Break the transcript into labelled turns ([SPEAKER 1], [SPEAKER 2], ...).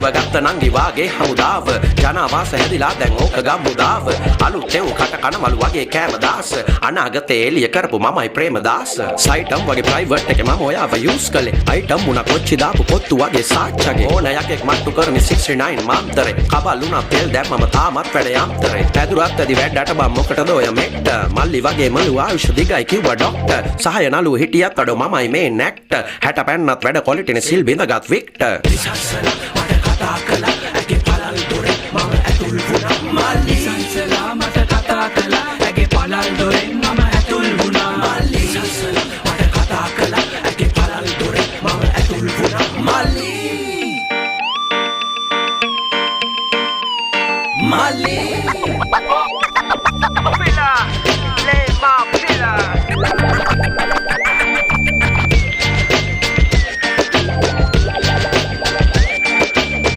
[SPEAKER 1] වගත්ත නංගි වාගේ හමුදාව ජනවාස හැදිලා දැන් ඕක ගම්මුදාව අලුතෙන් කට කන මලු වගේ කෑමදාස අනාගතේ එළිය කරපු මමයි ප්‍රේමදාස සයිටම් වගේ ප්‍රයිවට් එකේ මම ඔයාව යූස් කළේ අයිටම් මුණ කොච්චි දාපු පොත්තු වගේ සාච්චගේ ඕන යකෙක් මට්ටු කරමි 69 මාම්තරේ කබල්ුණා තෙල් දැම්මම තාමත් වැඩ යම්තරේ පැදුරත් ඇදි වැඩට බම් මොකටද ඔය මෙට්ට මල්ලි වගේ මලු ආයුෂ දිගයි කිව්වා ඩොක්ටර් සහය නලු හිටියත් අඩෝ මමයි මේ නැක්ට 60 පැන්නත් වැඩ කොලිටිනේ සිල් බිඳගත් වික්ටර් ඇගේ පලල් දොරෙන් මම ඇතුල් වුණා මල්ලි සංසලා මට කතා කළා ඇගේ පලල් දොරෙන් මම ඇතුල් වුණා මල්ලි සංසලා මට කතා කළා ඇගේ පලල් දොරෙන් මම ඇතුල් වුණා මල්ලි මල්ලි